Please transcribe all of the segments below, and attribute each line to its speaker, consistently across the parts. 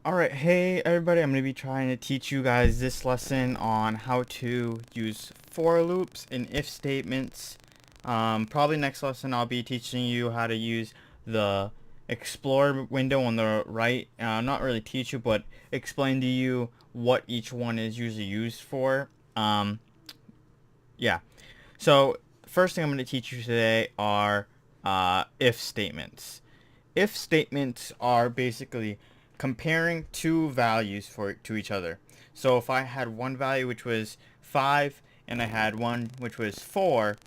Speaker 1: Alright, hey everybody, I'm going to be trying to teach you guys this lesson on how to use for loops and if statements. Probably next lesson I'll be teaching you how to use the Explorer window on the right. Not really teach you, but explain to you what each one is usually used for. Yeah. So, first thing I'm going to teach you today are if statements. If statements are basically comparing two values to each other. So if I had one value which was 5 and I had one which was 4,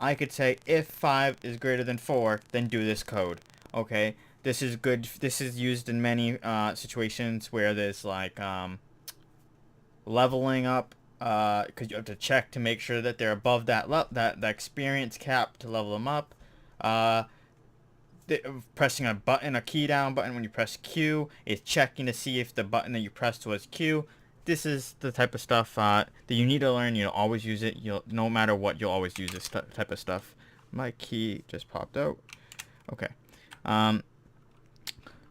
Speaker 1: I could say if 5 is greater than 4, then do this code. Okay, this is good. This is used in many situations where there's like leveling up, because you have to check to make sure that they're above that experience cap to level them up. Pressing a key down button when you press Q is checking to see if the button that you pressed was Q. This is the type of stuff that you need to learn. You'll always use it. No matter what, you'll always use this type of stuff. My key just popped out. Okay.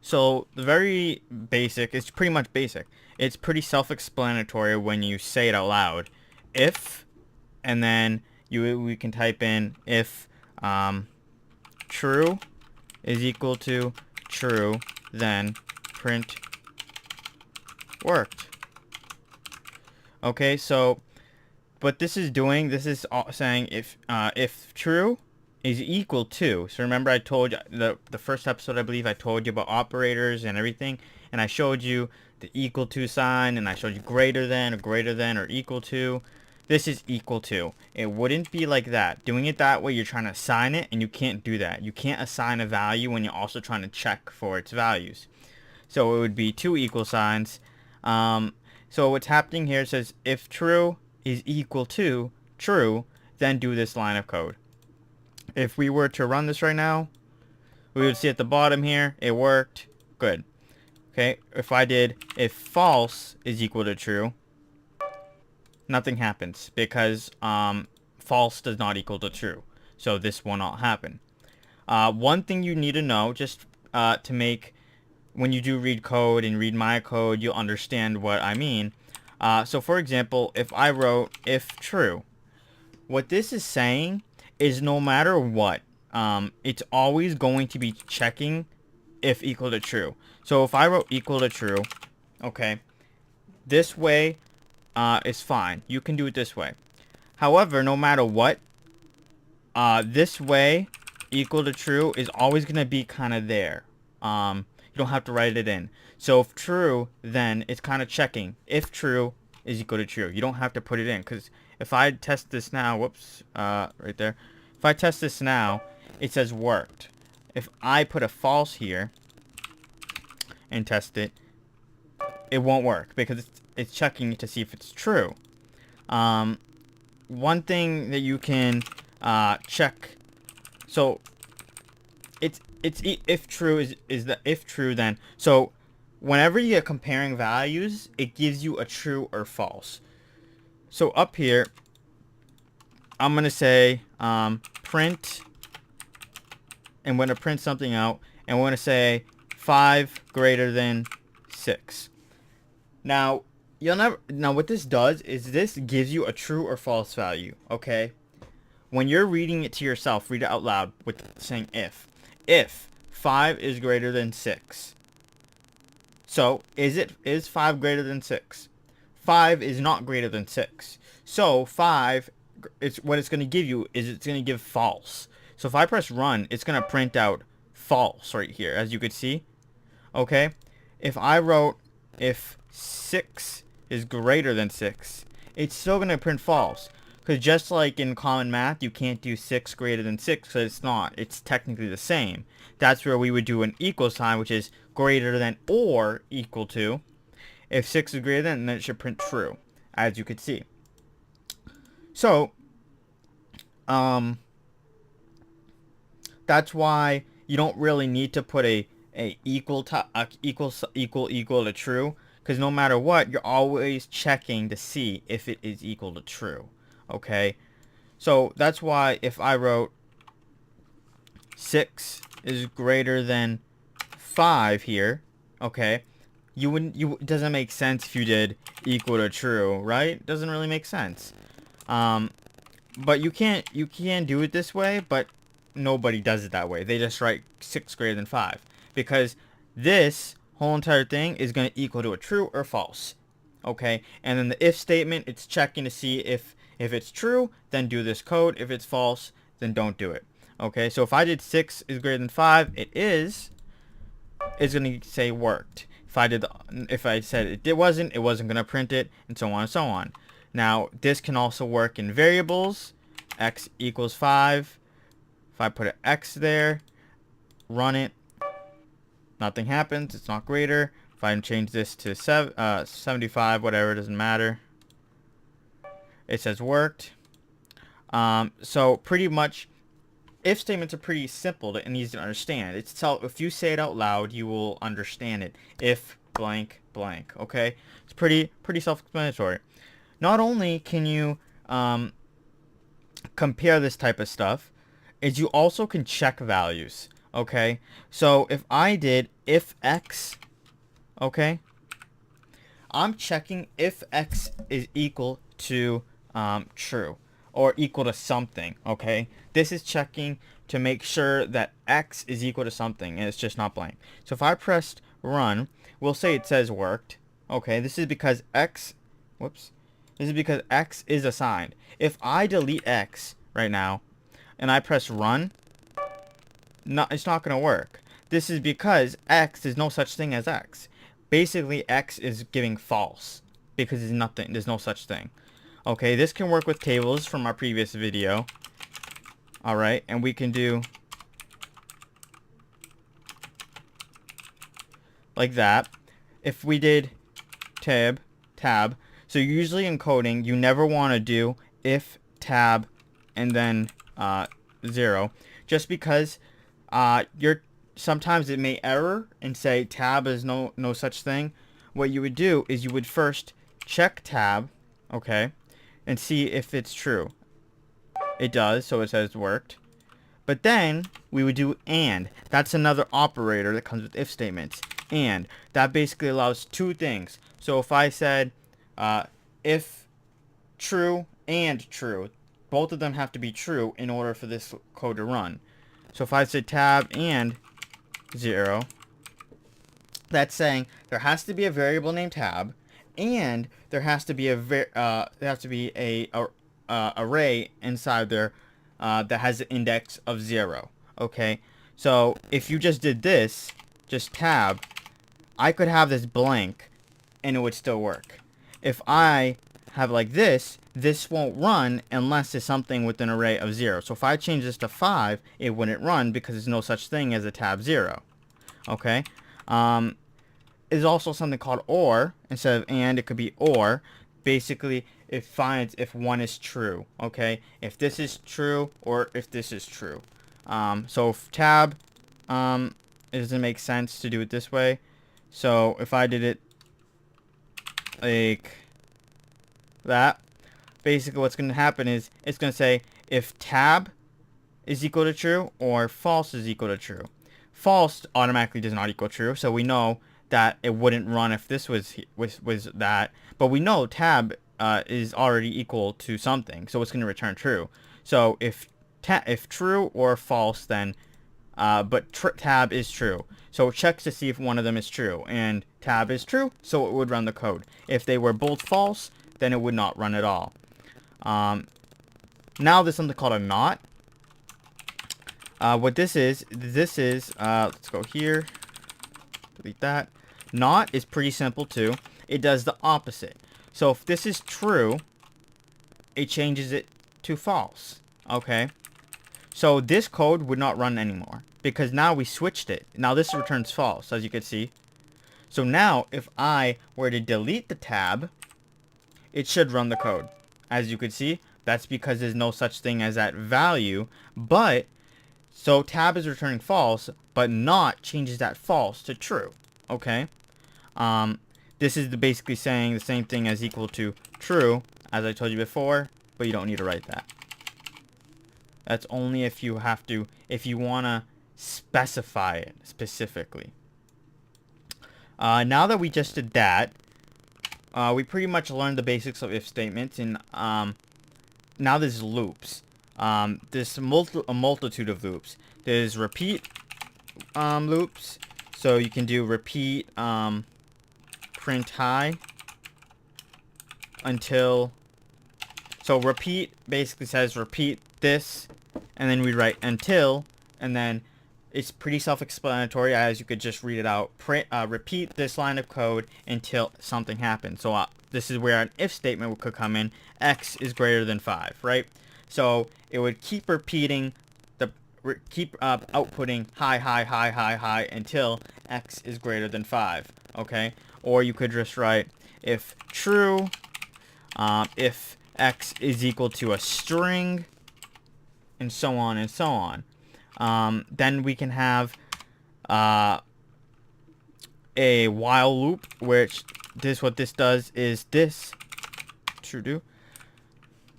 Speaker 1: So the very basic, it's pretty much basic. It's pretty self-explanatory when you say it out loud. If, and then we can type in if true is equal to true, then print worked. Okay, so what this is doing, this is saying if true is equal to. So remember I told you the first episode, I believe I told you about operators and everything, and I showed you the equal to sign, and I showed you greater than or equal to. This is equal to. It wouldn't be like that. Doing it that way, you're trying to assign it, and you can't do that. You can't assign a value when you're also trying to check for its values. So it would be two equal signs. So what's happening here says if true is equal to true, then do this line of code. If we were to run this right now, we would see at the bottom here, it worked. Good. Okay, if I did if false is equal to true, nothing happens because false does not equal to true. So this will not happen. One thing you need to know, just to make, when you do read code and read my code, you'll understand what I mean. So for example, if I wrote if true, what this is saying is no matter what, it's always going to be checking if equal to true. So if I wrote equal to true, okay, this way is fine. You can do it this way. However, no matter what, this way equal to true is always going to be kind of there. You don't have to write it in. So if true, then it's kind of checking. If true is equal to true. You don't have to put it in, because if I test this now, whoops, right there. If I test this now, it says worked. If I put a false here and test it, it won't work because it's checking to see if it's true. One thing that you can check, so it's if true is the if true, then so whenever you're comparing values, it gives you a true or false. So up here, I'm gonna say print, and we're gonna print something out, and we're gonna say 5 greater than 6. Now what this does is this gives you a true or false value. Okay, when you're reading it to yourself, read it out loud with saying if 5 is greater than 6. So is 5 greater than 6? 5 is not greater than 6. So 5, it's what it's going to give you is it's going to give false. So if I press run, it's going to print out false right here, as you could see. Okay, if I wrote if 6 is greater than 6, it's still going to print false. Because just like in common math, you can't do 6 greater than 6 because it's not. It's technically the same. That's where we would do an equal sign, which is greater than or equal to. If 6 is greater than, then it should print true, as you could see. So, that's why you don't really need to put a equal to true, because no matter what, you're always checking to see if it is equal to true. Okay, so that's why if I wrote 6 is greater than 5 here, okay, you wouldn't, it doesn't make sense if you did equal to true, right? Doesn't really make sense. But you can do it this way, but nobody does it that way. They just write 6 greater than 5, because this whole entire thing is going to equal to a true or false. Okay, and then the if statement, it's checking to see if it's true, then do this code. If it's false, then don't do it. Okay, so if I did 6 is greater than 5, it's going to say worked. If I said it wasn't going to print it, and so on and so on. Now, this can also work in variables. X equals 5. If I put an X there, run it, nothing happens. It's not greater. If I change this to 75, whatever, it doesn't matter. It says worked. So pretty much, if statements are pretty simple and easy to understand. If you say it out loud, you will understand it. If blank blank. Okay, it's pretty self-explanatory. Not only can you compare this type of stuff, is you also can check values. Okay, so if I did if x, okay, I'm checking if x is equal to true or equal to something. Okay, this is checking to make sure that x is equal to something and it's just not blank. So if I pressed run, we'll say it says worked. Okay, this is because x, whoops, this is because x is assigned. If I delete x right now and I press run, it's not going to work. This is because x is no such thing as x. Basically, x is giving false because there's no such thing. Okay, this can work with tables from our previous video. Alright, and we can do like that. If we did tab, so usually in coding, you never want to do if tab and then 0, just because sometimes it may error and say tab is no such thing. What you would do is you would first check tab, okay, and see if it's true. It does, so it says worked. But then we would do and. That's another operator that comes with if statements. And that basically allows two things. So if I said if true and true, both of them have to be true in order for this code to run. So if I said tab and 0, that's saying there has to be a variable named tab, and there has to be a array inside there that has an index of 0. Okay, so if you just did this, just tab, I could have this blank and it would still work. If I have like this won't run unless there's something with an array of 0. So if I change this to 5, it wouldn't run because there's no such thing as a tab 0. Okay, there's also something called or. Instead of and, it could be or. Basically, it finds if one is true. Okay, if this is true or if this is true. So if tab, it doesn't make sense to do it this way. So if I did it like that, basically what's going to happen is it's going to say if tab is equal to true or false is equal to true. False automatically does not equal true, so we know that it wouldn't run if this was that. But we know tab is already equal to something, so it's going to return true. So if true or false, then tab is true. So it checks to see if one of them is true, and tab is true, so it would run the code. If they were both false, then it would not run at all. Now there's something called a not. What this is, let's go here, delete that. Not is pretty simple too. It does the opposite. So if this is true, it changes it to false. Okay. So this code would not run anymore because now we switched it. Now this returns false, as you can see. So now if I were to delete the tab, it should run the code. As you can see, that's because there's no such thing as that value. But so tab is returning false, but not changes that false to true. Okay. This is basically saying the same thing as equal to true, as I told you before, but you don't need to write that. That's only if you want to specify it specifically. Now that we just did that, we pretty much learned the basics of if statements, and now there's loops. There's a multitude of loops. There's repeat loops, so you can do repeat print high until. So repeat basically says repeat this, and then we write until, and then it's pretty self-explanatory, as you could just read it out. Repeat this line of code until something happens. So this is where an if statement could come in. X is greater than 5, right? So it would keep repeating keep outputting high until X is greater than 5. Okay, or you could just write if true, if X is equal to a string, and so on and so on. Then we can have a while loop, which what this does is this true do.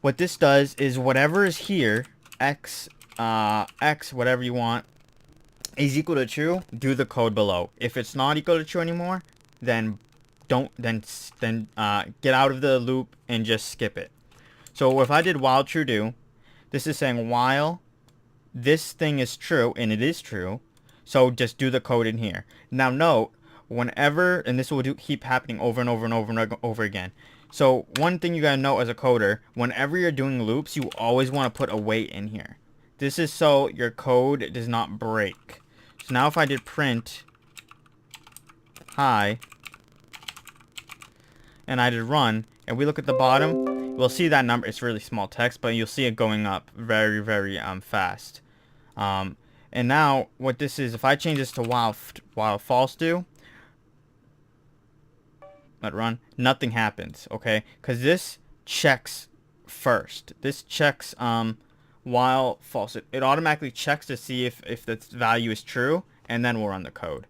Speaker 1: What this does is whatever is here, X whatever you want, is equal to true. Do the code below. If it's not equal to true anymore, then get out of the loop and just skip it. So if I did while true do, this is saying while this thing is true, and it is true, so just do the code in here. Now note, whenever, and this will keep happening over and over and over and over again. So one thing you gotta know as a coder, whenever you're doing loops, you always want to put a wait in here. This is so your code does not break. So now if I did print hi, and I did run, and we look at the bottom, we'll see that number. It's really small text, but you'll see it going up very, very fast. And now what this is, if I change this to while false do, let run, nothing happens, okay? Because this checks first. This checks while false. It automatically checks to see if the value is true, and then we'll run the code.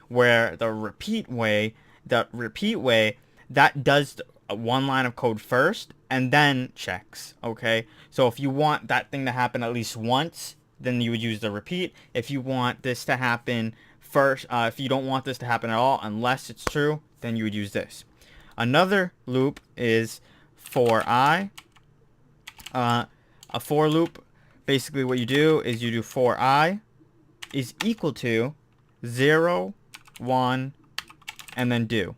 Speaker 1: Where the repeat way, that does one line of code first and then checks, okay? So if you want that thing to happen at least once, then you would use the repeat. If you want this to happen first, if you don't want this to happen at all unless it's true, then you would use this. Another loop is for I. A for loop, basically what you do is you do for I is equal to 0, 1, and then do.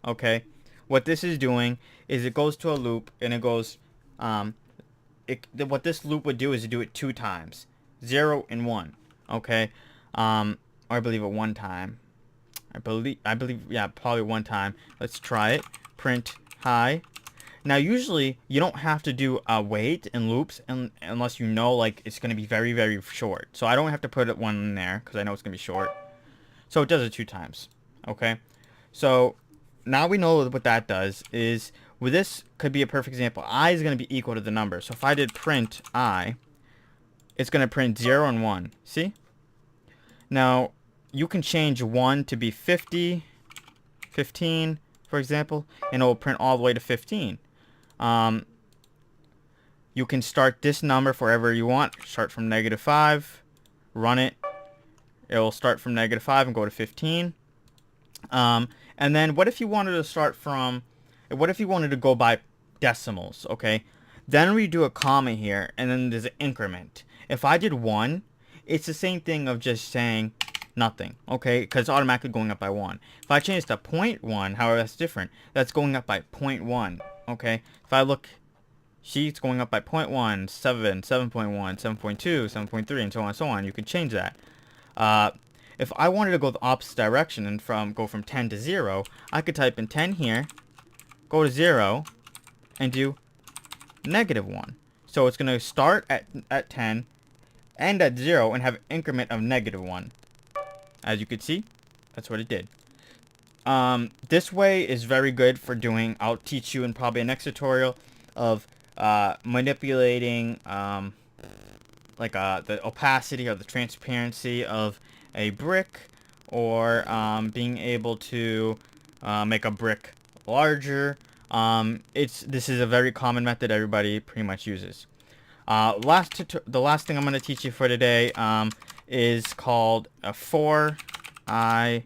Speaker 1: Okay? What this is doing is it goes to a loop, and it goes, what this loop would do is to do it 2 times. 0 and 1. Okay? Or I believe it 1 time. I believe, yeah, probably 1 time. Let's try it. Print hi. Now, usually, you don't have to do a wait in loops unless you know, like, it's going to be very, very short. So I don't have to put 1 in there because I know it's going to be short. So it does it 2 times. Okay? So now we know what that does is, with this could be a perfect example. I is going to be equal to the number. So if I did print I, it's going to print 0 and 1. See? Now, you can change 1 to be 50, 15, for example, and it will print all the way to 15. You can start this number forever you want. Start from -5, run it. It will start from -5 and go to 15. And then what if you wanted to start from, what if you wanted to go by decimals, okay? Then we do a comma here, and then there's an increment. If I did 1, it's the same thing of just saying nothing, okay? Because it's automatically going up by 1. If I change to 0.1, however, that's different. That's going up by 0.1, okay? If I look, see, it's going up by 0.1, 7, 7.1, 7.2, 7.3, and so on and so on. You can change that. If I wanted to go the opposite direction and go from 10 to 0, I could type in 10 here, go to 0, and do -1. So it's going to start at 10, end at 0, and have an increment of -1. As you can see, that's what it did. This way is very good for doing, I'll teach you in probably a next tutorial, of manipulating the opacity or the transparency of a brick, or being able to make a brick larger. This is a very common method everybody pretty much uses. The last thing I'm going to teach you for today is called a for I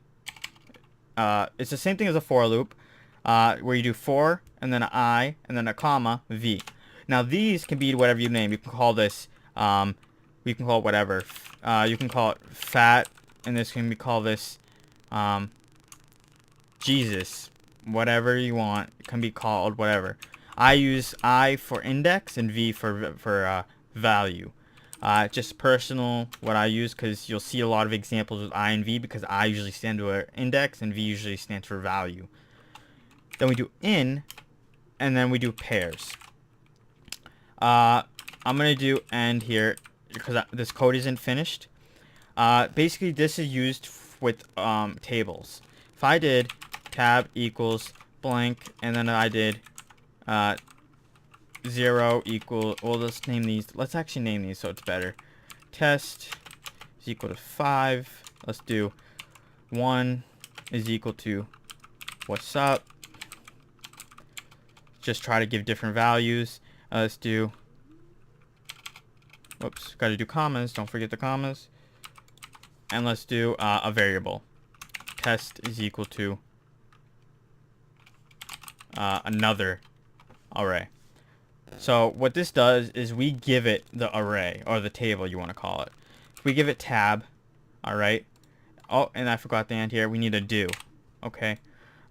Speaker 1: it's the same thing as a for loop, where you do for and then an I and then a comma v. Now these can be whatever you name. You can call this we can call it whatever. You can call it fat, and this can be called this Jesus, whatever you want. It can be called whatever. I use I for index and V for value. Just personal what I use, because you'll see a lot of examples with I and V, because I usually stand for index and V usually stands for value. Then we do in, and then we do pairs. I'm gonna do end here because this code isn't finished. Basically this is used with tables. If I did tab equals blank, and then I did 0 equal, well, let's name these, let's actually name these so it's better. Test is equal to 5. Let's do 1 is equal to what's up. Just try to give different values. Let's do, whoops, gotta do commas, don't forget the commas. And let's do a variable. Test is equal to another array. So what this does is we give it the array, or the table you want to call it. If we give it tab, alright. Oh, and I forgot the end here. We need a do. Okay.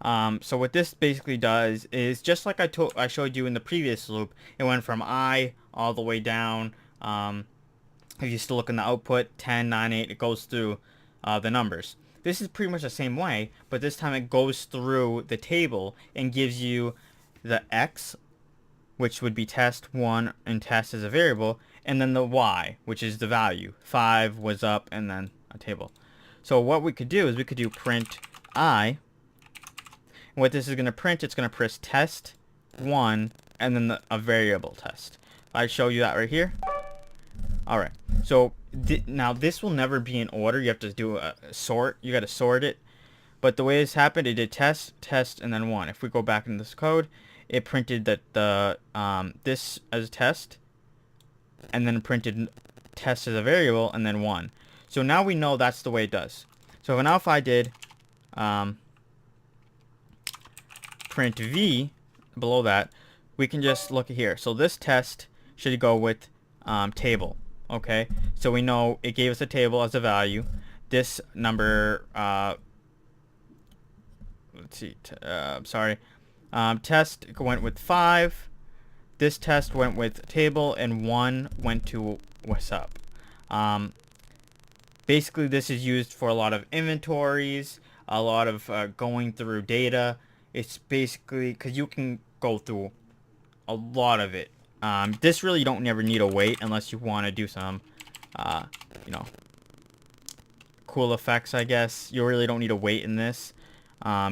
Speaker 1: So what this basically does is, just like I showed you in the previous loop, it went from I all the way down. If you still look in the output, 10, 9, 8, it goes through the numbers. This is pretty much the same way, but this time it goes through the table and gives you the X, which would be test1, and test as a variable, and then the Y, which is the value. 5 was up, and then a table. So what we could do is we could do print I. And what this is going to print, it's going to print test1, and then a variable test. I show you that right here. Alright, so now this will never be in order. You have to do a sort. You got to sort it. But the way this happened, it did test, and then 1. If we go back into this code, it printed that this as a test, and then printed test as a variable, and then 1. So now we know that's the way it does. So now if I did print v below that, we can just look here. So this test should go with table. Okay, so we know it gave us a table as a value. This number, let's see, test went with 5. This test went with table, and 1 went to what's up. Basically, this is used for a lot of inventories, a lot of going through data. It's basically because you can go through a lot of it. This really, you don't never need a wait unless you want to do some, you know, cool effects, I guess. You really don't need a wait in this,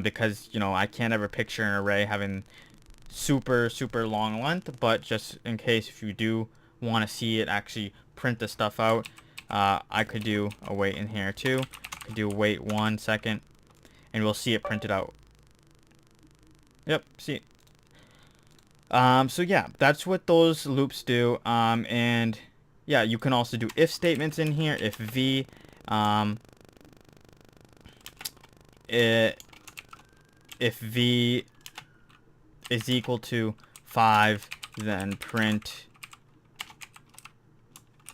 Speaker 1: because, you know, I can't ever picture an array having super long length, but just in case if you do want to see it actually print the stuff out, I could do a wait in here too. I could do wait 1 second, and we'll see it printed out. Yep, see. So yeah, that's what those loops do. And yeah, you can also do if statements in here. If v, if v is equal to 5, then print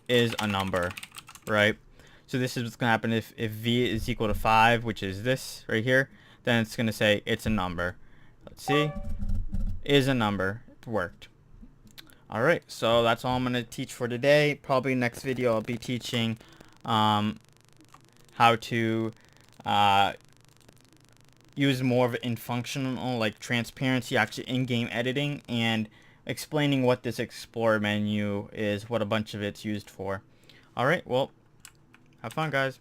Speaker 1: is a number, right? So this is what's gonna happen if v is equal to 5, which is this right here, then it's gonna say it's a number. Let's see. Is a number. It worked. Alright, so that's all I'm going to teach for today. Probably next video I'll be teaching how to use more of it in functional, like transparency, actually in-game editing, and explaining what this Explorer menu is, what a bunch of it's used for. Alright, well, have fun, guys.